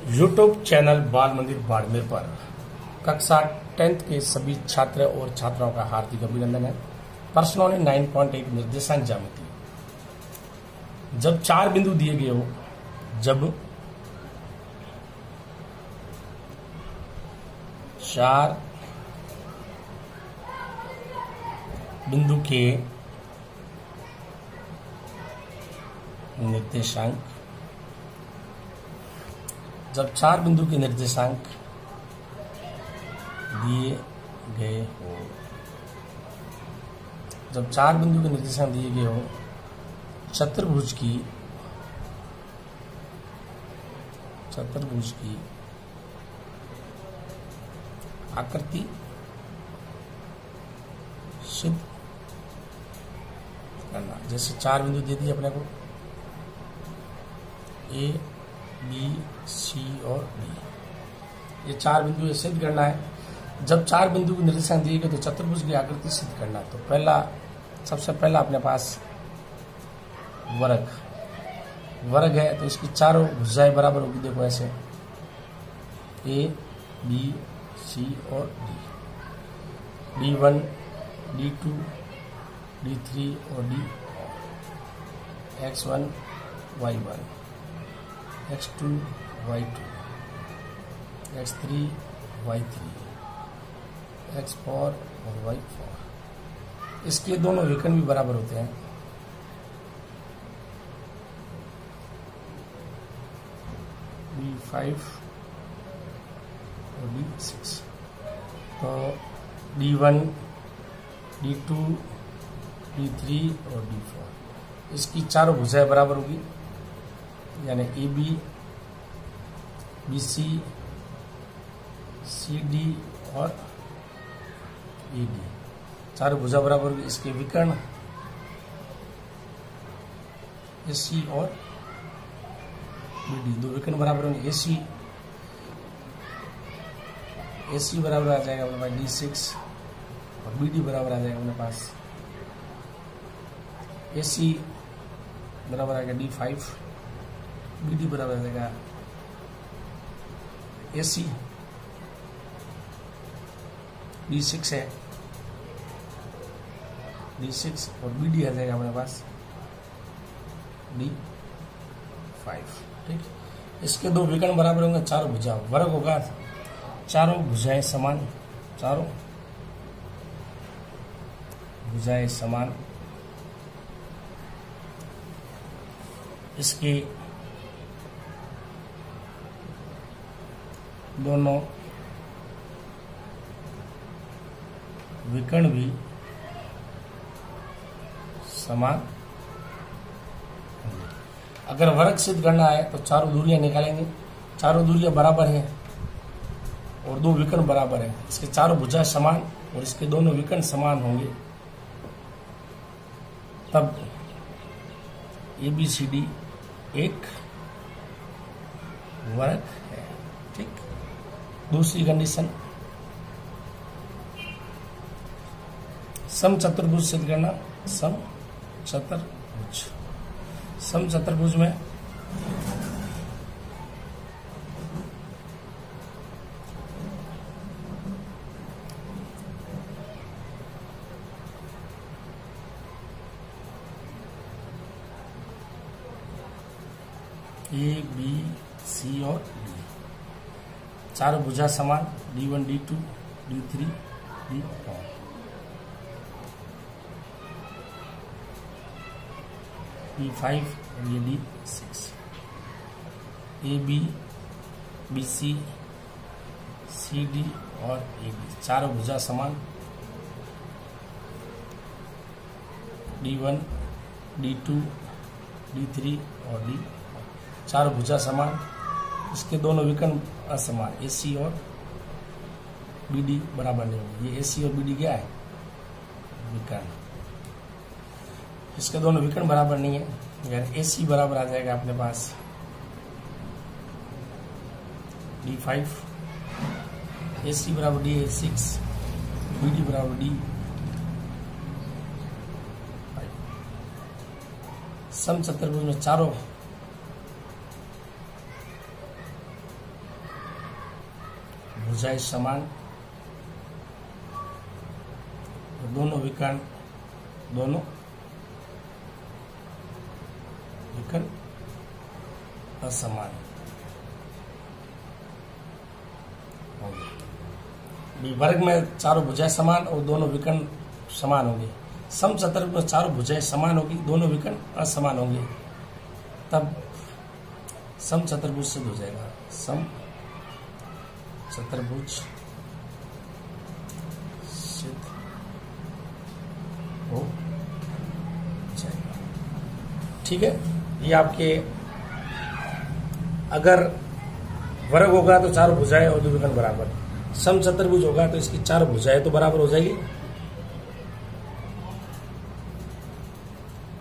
YouTube channel बाल मंदिर बाड़मेर पर कक्षा 10th के सभी छात्र और छात्राओं का हार्दिक अभिनंदन है। प्रश्न नंबर 9.1 निर्देशांक ज्यामिति। जब 4 बिंदु दिए गए हो, जब 4 बिंदु के निर्देशांक, जब 4 बिंदु के निर्देशांक दिए गए हो, जब 4 बिंदु के निर्देशांक दिए गए हो, चतुर्भुज की आकृति सिद्ध करना। जैसे 4 बिंदु दे दिए अपने को, ए, बी, सी और डी। ये 4 बिंदु सिद्ध करना है। जब 4 बिंदु के निर्देशांक दिए गए तो चतुर्भुज की आकृति सिद्ध करना। तो सबसे पहला अपने पास वर्ग है, तो इसकी चारों भुजाएं बराबर होगी। देखो ऐसे ए, बी, सी और डी, D1, D2, D3 और D4, X1, Y1, X2, Y2, X3, Y3, X4 और Y4। इसके दोनों विकर्ण भी बराबर होते हैं। D5 और D6, तो D1, D2, D3 और D4, इसकी चारों भुजाएं बराबर होगी, यानी AB, BC, CD और AD, चारों भुजा बराबर होगी। इसके विकर्ण AC और BD, दो विकर्ण बराबर होंगे। AC बराबर आ जाएगा अपने पास D6 और BD बराबर आ जाएगा अपने पास AC बराबर आ जाएगा D5, BD बराबर आ जाएगा AC, D6 है, D6 और BD आ जाएगा हमारे पास D5। ठीक, इसके दो विकर्ण बराबर होंगे, चारों भुजा वर्ग होगा, चारों भुजाएं समान, इसके दोनों विकर्ण भी समान। अगर वर्ग सिद्ध करना है तो चारों दूरियां निकालेंगे, चारों दूरियां बराबर है और दो विकर्ण बराबर है। इसके चारों भुजाएं समान और इसके दोनों विकर्ण समान होंगे, तब ABCD एक वर्ग है। ठीक, दूसरी कंडीशन, समचतुर्भुज सिद्ध करना। समचतुर्भुज में A, B, C और D, चारों भुजा समान, D1, D2, D3, D4, D5 और ये D6, AB, BC, CD और AD, चारों भुजा समान, D1, D2, D3 और D4, चारों भुजा समान, इसके दोनों विकर्ण असमान, AC और BD बराबर नहीं होंगे। ये AC और BD क्या है? विकर्ण। इसके दोनों विकर्ण बराबर नहीं है, यानी AC बराबर आ जाएगा अपने पास D5, AC बराबर D6, BD बराबर D5। समचतुर्भुज में चारों भुजाएं समान, दोनों विकर्ण असमान होंगे। वर्ग में चारों भुजाएं समान और दोनों विकर्ण समान होंगे। सम चतुर्भुज में चारों भुजाएं समान होगी, दोनों विकर्ण असमान होंगे, तब सम चतुर्भुज सिद्ध हो जाएगा। सम चतुर्भुज सिद्ध हो जाएगा। ठीक है, ये आपके अगर वर्ग होगा तो चारों भुजाएं और दो विकर्ण बराबर, सम चतुर्भुज होगा तो इसकी चारों भुजाएं तो बराबर हो जाएगी।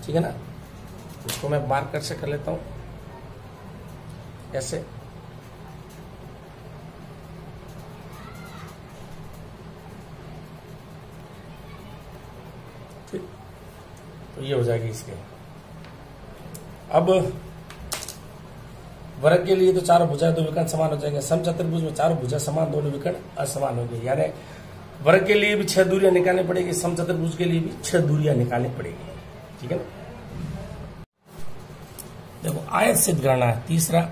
ठीक है ना, इसको मैं मार्कर से कर लेता हूं ऐसे। ठीक, तो ये हो जाएगी इसके। अब वर्ग के लिए तो चारों भुजाएं दो विकर्ण समान हो जाएंगे। सम चतुर्भुज में चारों भुजा समान, दोनों विकर्ण असमान होंगे। यानी वर्ग के लिए भी 6 दूरियां निकालनी पड़ेगी, सम चतुर्भुज के लिए भी 6 दूरियां निकालनी पड़ेगी। ठीक है ना। देखो आयत सिद्ध करना है। तीसरा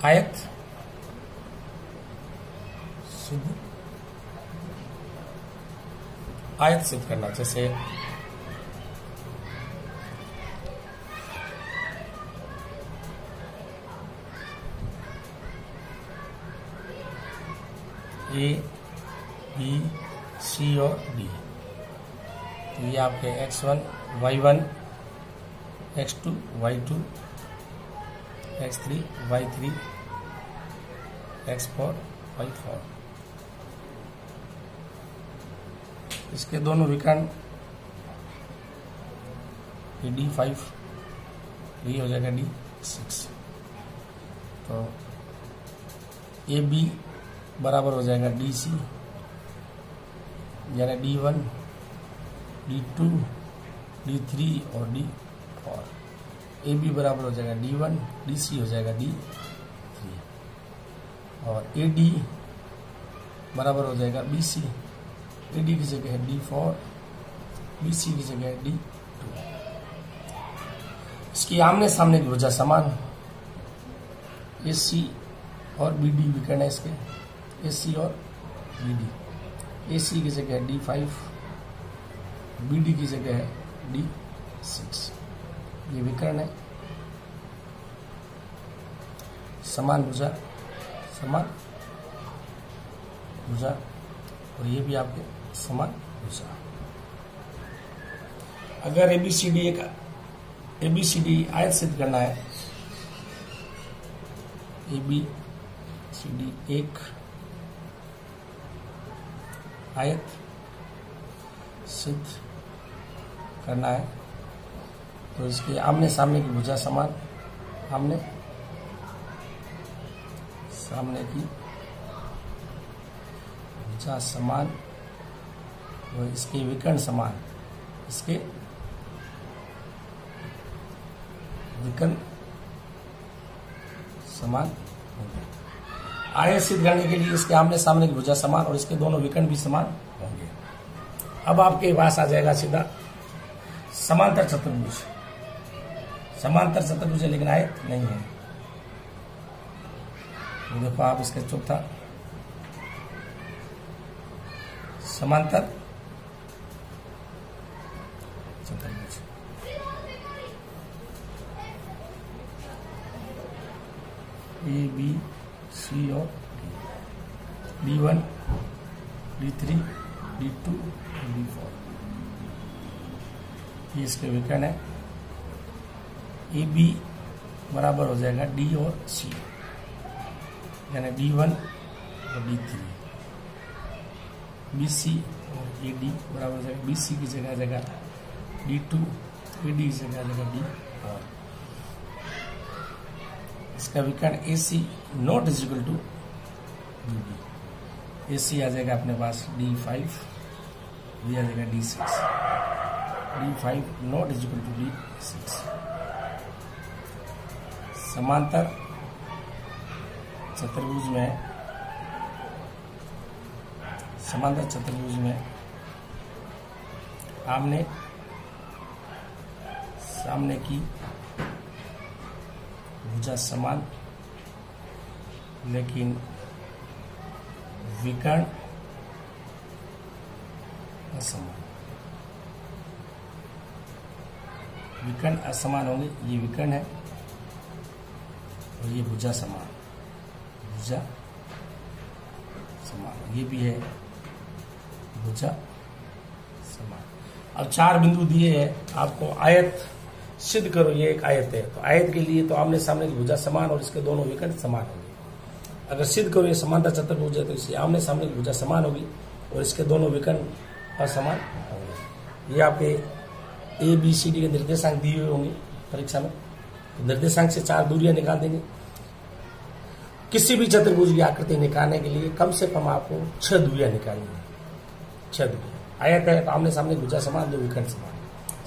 आयत सिद्ध, आयत सिद्ध करना। जैसे ए बी सी और डी, तो ये आपके x1 y1 x2 y2 x3 y3 x4 y4, इसके दोनों विकर्ण D5, ये हो जाएगा D6। तो ए बी बराबर हो जाएगा DC, यानी D1 D2 D3 और D4। ए बी बराबर हो जाएगा D1, DC हो जाएगा D3 और AD बराबर हो जाएगा BC। AD की जगह है D4, BC की जगह है D2। इसकी आमने सामने की भुजा समान, AC और BD विकर्ण है इसके, AC और BD। AC की जगह है D5, BD की जगह है D6। ये विकर्ण है, समान भुजा और ये भी आपके समान भुजा। अगर ABCD आयत सिद्ध करना है, ABCD एक आयत सिद्ध करना है, तो इसके आमने सामने की भुजा समान, आमने सामने की भुजा समान और इसके विकर्ण समान, इसके विकर्ण समान होंगे। आयत सिद्ध करने के लिए इसके आमने सामने की भुजा समान और इसके दोनों विकर्ण भी समान होंगे। अब आपके पास आ जाएगा सीधा समांतर चतुर्भुज। समांतर चतुर्भुज है लेकिन आयत नहीं है। तो देखो आप इसके चौथा समांतर चतुर्भुज। ए बी सी और D1 D3 D2 D4, ये इसके विकर्ण है। ए बी बराबर हो जाएगा D और C, यानी D1 और D3। BC और AD बराबर हो जाएगा, BC की जगह D2, AD की जगह D4। इसका विकर्ण AC not is equal to BD। AC आ जाएगा अपने पास D5, ये आ जाएगा D6। D5 not is equal to D6। समांतर चतुर्भुज में, समांतर चतुर्भुज में आमने सामने की भुजा समान लेकिन विकर्ण असमान। विकर्ण असमान होंगे, ये विकर्ण है और ये भुजा समान, भुजा समान, ये भी है भुजा समान। अब 4 बिंदु दिए हैं आपको, आयत सिद्ध करो, ये एक आयत है, तो आयत के लिए तो आमने सामने की भुजा समान और इसके दोनों विकर्ण समान होंगे। अगर सिद्ध करो ये समांतर चतुर्भुज है तो इसकी आमने सामने की भुजा समान होगी और इसके दोनों विकर्ण असमान होंगे। ये आपके ABCD के निर्देशांक दिए हुए होंगे परीक्षा में, तो निर्देशांक से 4 दूरियां निकाल देंगे। किसी भी चतुर्भुज की आकृति निकालने के लिए कम से कम आपको 6 दूरियां निकालनी है, 6 दूरियां। आयत है तो आमने सामने की भुजा समान, 2 विकर्ण समान।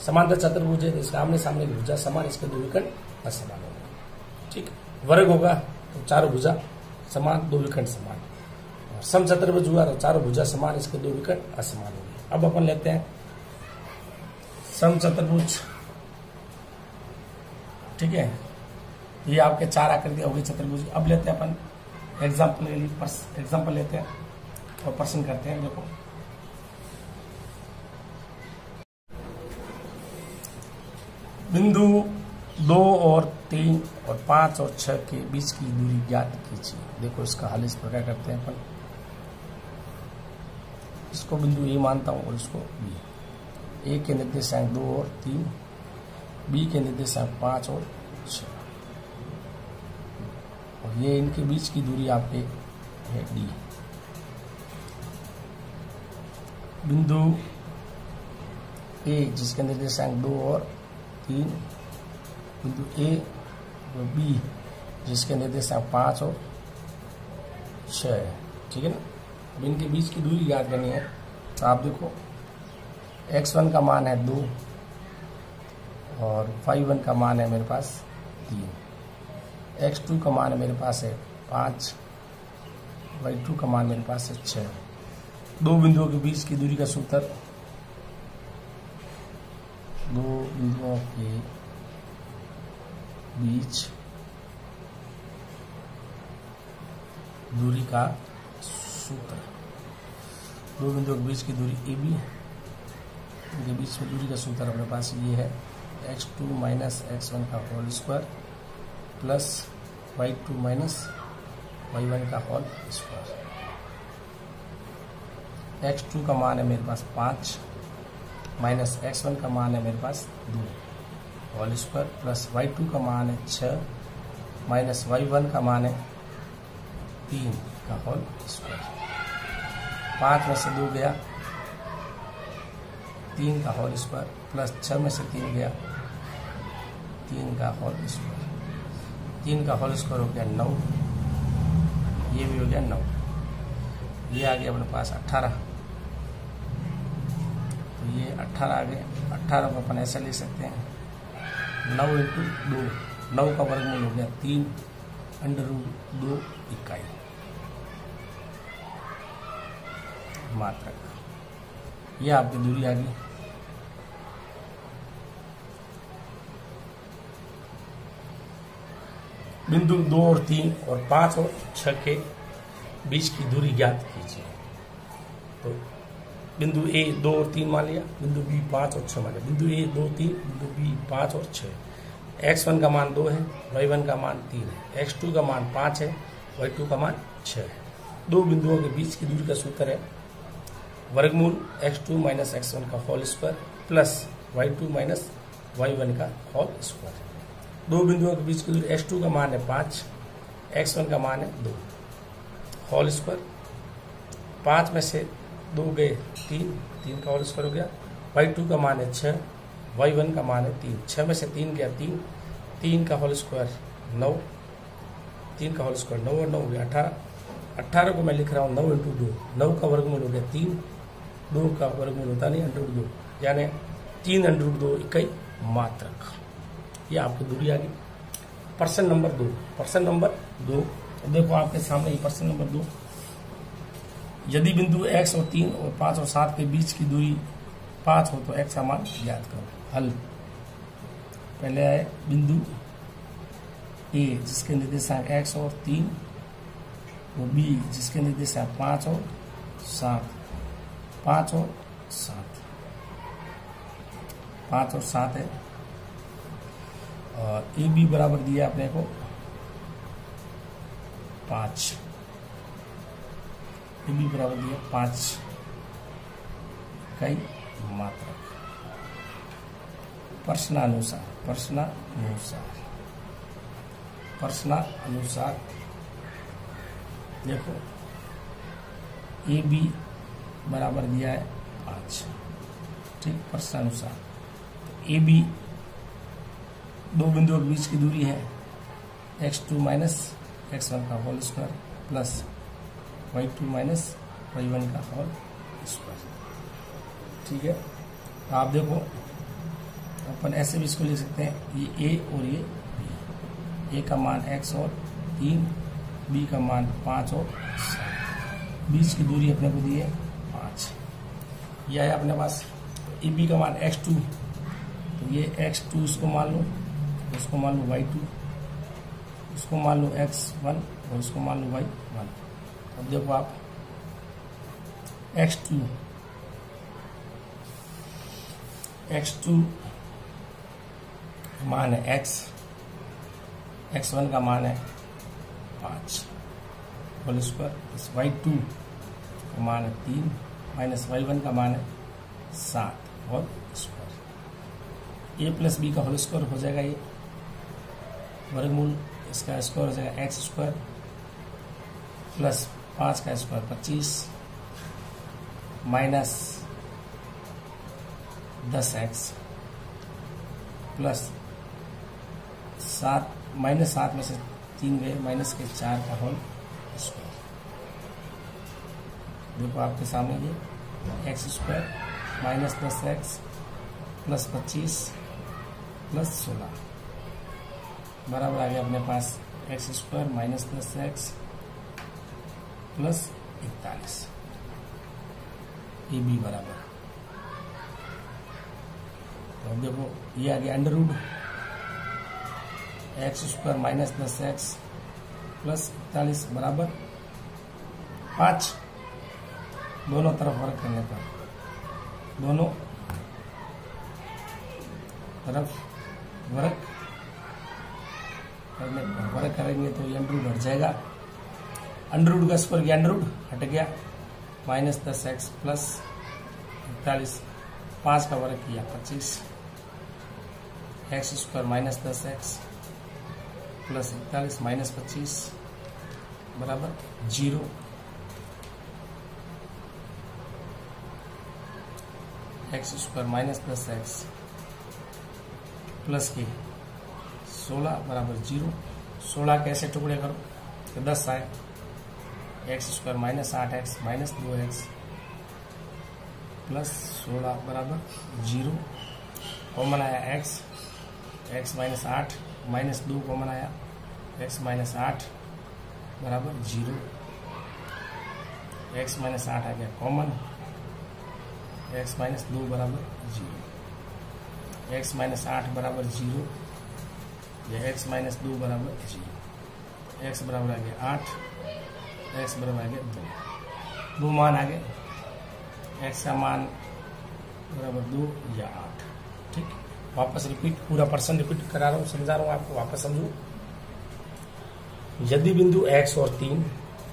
समांतर चतुर्भुज है तो इसका आमने सामने की भुजा समान, इसके 2 विकर्ण असमान होंगे। ठीक, वर्ग होगा तो 4 भुजा समान, 2 विकर्ण समान। और समचतुर्भुज हुआ तो 4 भुजा समान, इसके 2 विकर्ण असमान होंगे। अब अपन लेते हैं समचतुर्भुज। ठीक है, ये आपके 4 आकृतियां हो गई चतुर्भुज। अब लेते हैं अपन एग्जाम्पल लेते हैं और प्रश्न करते हैं। देखो बिंदु 2 और 3 और 5 और 6 के बीच की दूरी ज्ञात कीजिए। देखो इसका हल इस प्रकार करते हैं अपन, इसको बिंदु ए मानता हूं और इसको बी। ए के निर्देशांक 2 और 3, बी के निर्देशांक 5 और 6, और ये इनके बीच की दूरी आपके है डी। बिंदु ए जिसके निर्देशांक 2 और 3, बिंदु ए और बी जिसके निर्देशांक 5 और 6 है। ठीक है ना, अब इनके बीच की दूरी याद करनी है। तो आप देखो x1 का मान है 2 और y1 का मान है मेरे पास 3, x2 का मान है मेरे पास है 5, y2 का मान मेरे पास है 6। 2 बिंदुओं के बीच की दूरी का सूत्र, 2 बिंदुओं के बीच दूरी का सूत्र, 2 बिंदुओं के बीच की दूरी AB, इनके बीच में दूरी का सूत्र अपने पास ये है x2 माइनस x1 का whole square plus y2 minus y1 का होल स्क्वायर। x2 का मान है मेरे पास 5 माइनस x1 का मान है मेरे पास 2 होल स्क्वायर प्लस y2 का मान है 6 माइनस y1 का मान है 3 का होल स्क्वायर। 5 में से 2 गया, 3 का होल स्क्वायर प्लस 6 में से 3 गया, 3 का होल स्क्वायर। 3 का होल स्क्वायर हो गया 9, ये भी हो गया 9, ये आ गया अपने पास 18। तो ये 18 आ गए। 18 को अपन ऐसा ले सकते हैं 9 × 2, 9 का वर्गमूल हो गया 3 √2 इकाई मात्रक। ये आपकी दूरी आ गई। बिंदु 2 और 3 और 5 और 6 के बीच की दूरी ज्ञात कीजिए। तो बिंदु A 2 और 3 मान लिया, बिंदु B 5 और 6 मान लिया। बिंदु A 2 3, बिंदु B 5 और 6। x1 का मान 2 है, y1 का मान 3 है, x2 का मान 5 है, y2 का मान 6 है। 2 बिंदुओं के बीच की दूरी का सूत्र है वर्गमूल x2 माइनस x1 का whole square plus y2 minus y1 का होल स्क्वायर। 2 बिंदुओं के बीच की दूरी x2 का मान है 5, x1 का मान है 2 होल स्क्वायर। 5 में से 2 गए 3 का होल स्क्वायर हो गया। y2 का मान है 6, y1 का मान है 3, 6 में से 3 गया 3 का होल स्क्वायर 9, 3 का होल स्क्वायर 9 और 9 हो गया 18। 18 को मैं लिख रहा हूँ 9 × 2, 9 का वर्गमूल हो गया 3, 2 का वर्गमूल होता नहीं √2, यानी 3 √2 इकाई मात्रक। ये आपकी दूरी आ गई। प्रश्न नंबर 2, तो देखो आपके सामने ये प्रश्न नंबर 2, यदि बिंदु x और 3 और 5 और 7 के बीच की दूरी 5 हो तो x का मान ज्ञात करो। हल, पहले आए बिंदु A जिसके निर्देशांक x और 3, वो B जिसके निर्देशांक 5 और 7, 5 और 7, 5 और 7 है, और AB बराबर दिया अपने को 5, AB बराबर दिया 5 इकाई मात्रक। प्रश्नानुसार देखो AB बराबर दिया है 5, ठीक। प्रश्नानुसार AB दो बिंदुओं के बीच की दूरी है x2 माइनस x1 का whole square plus y2 minus y1 का होल स्क्वायर, ठीक है। तो आप देखो अपन ऐसे भी इसको लिख सकते हैं, ये a और ये b, a का मान x और 3, b का मान 5 और 7, बीच की दूरी अपने को दी है 5, यह है अपने पास। ए बी का मान x2, तो ये x2 इसको मान लो, उसको मान लो y2, उसको मान लो x1 और इसको मान लो y1। अब देखो आप x2 मान है x, x1 का मान है 5 होल स्क्वायर, y2 का मान है 3 माइनस y1 का मान है 7 whole square. a plus b का होल स्क्वायर हो जाएगा, ये वर्गमूल इसका स्क्वायर हो जाएगा एक्स स्क्वायर प्लस 5 का square 25 minus 10x plus 7 minus 7 में से 3 गए, माइनस के 4 का होल स्क्वायर। देखो आपके सामने ये x square minus 10x plus 25 plus 16 बराबर आ गया अपने पास x square minus 10x plus 41, A B बराबर। तो अब देखो ये आ गया under root x square minus 10x plus 41 बराबर 5, दोनों तरफ वर्ग करने पर, दोनों तरफ वर्ग करेंगे तो ये अंडर रूट हट जाएगा, अंडर रूट का स्क्वायर किया, अंडर रूट हट गया, माइनस 10x प्लस 41, 5 का वर्ग किया 25, x square minus 10x plus 41 minus 25 बराबर 0। X square minus 10x plus के 16 बराबर 0। 16 कैसे टुकड़े करो तो 10 आए, x square minus 8x minus 2x plus 16 बराबर 0। कॉमन आया x माइनस 8 माइनस 2 कॉमन आया, x माइनस 8 बराबर 0, x माइनस 8 आ गया कॉमन, x माइनस 2 बराबर 0, x माइनस 8 बराबर 0, या x माइनस 2 बराबर 0, x बराबर आ गया 8, x बराबर आ गया 2 मान आ गए, x का मान बराबर 2 या 8, ठीक। वापस रिपीट, पूरा पर्सन रिपीट करा रहा हूँ, समझा रहा हूँ आपको, वापस समझो। यदि बिंदु x और 3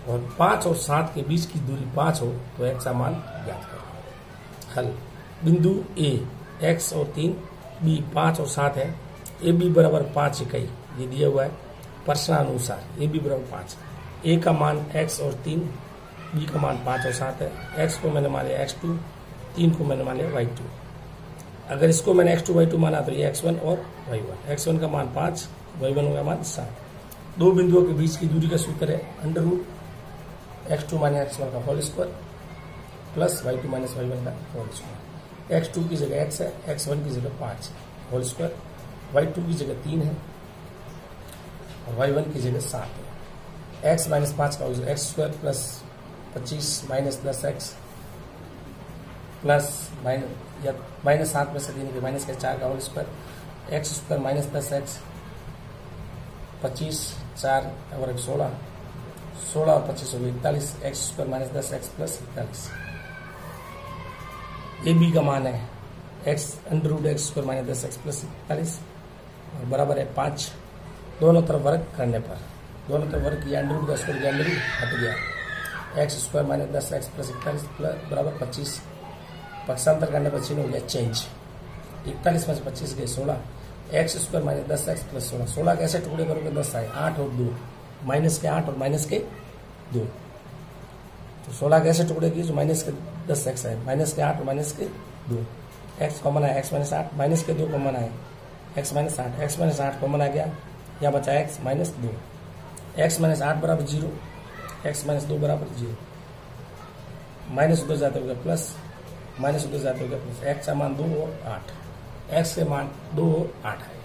और 5 और 7 के बीच की दूरी 5 हो तो x का मान ज्ञात करो। हल, बिंदु A x और 3, B 5 और 7 है, ए बी बराबर 5 इकाई ये दिया हुआ है। प्रश्नानुसार ए बी बराबर 5, ए का मान x और 3, बी का मान 5 और 7 है, x को मैंने मान लिया x2, 3 को मैंने मान लिया y2। अगर इसको मैंने x2 y2 माना तो ये x1 और y1, x1 का मान 5, y1 का मान 7। दो बिंदुओं के बीच की दूरी का सूत्र है under root x2 minus x1 का whole square plus y2 minus y1 का होल स्क्वायर। x2 की जगह x है, x1 की जगह 5 होल स्क्वायर, y2 की जगह 3 है और y1 की जगह 7 है। एक्स माइनस 5 का x square plus 25 minus 10x plus minus 7 में से 3 के माइनस के 4 का whole square x square minus 10x 25 4 और 16 और 25 हो गई 41 x square minus 10x plus 41। A B का मान है x under root x square minus 10x plus 41 और बराबर है 5। दोनों तरफ वर्ग करने पर दोनों तरफ वर्ग किया अंडर रूट का स्क्वायर किया अंडर रूट हट गया x square minus 10x plus 41 बराबर 25। पक्षांतर करने पर चिन्ह हो गया चेंज 41 में से 25 गए 16 x square minus 10x plus 16 कैसे टुकड़े करोगे 10 आए 8 और 2 माइनस के 8 और माइनस के 2 तो 16 कैसे टुकड़े किए जो माइनस के 10x आए माइनस के 8 और माइनस के 2 एक्स कॉमन आया एक्स माइनस 8 माइनस के 2 कॉमन आए एक्स माइनस 8 कॉमन आ गया या बचा एक्स माइनस 2 एक्स माइनस 8 बराबर 0 एक्स माइनस 2 बराबर 0 माइनस उधर जाते हुए प्लस माइनस उधर जाते हुए प्लस एक्स का मान 2 और 8 एक्स के मान 2 और 8 है।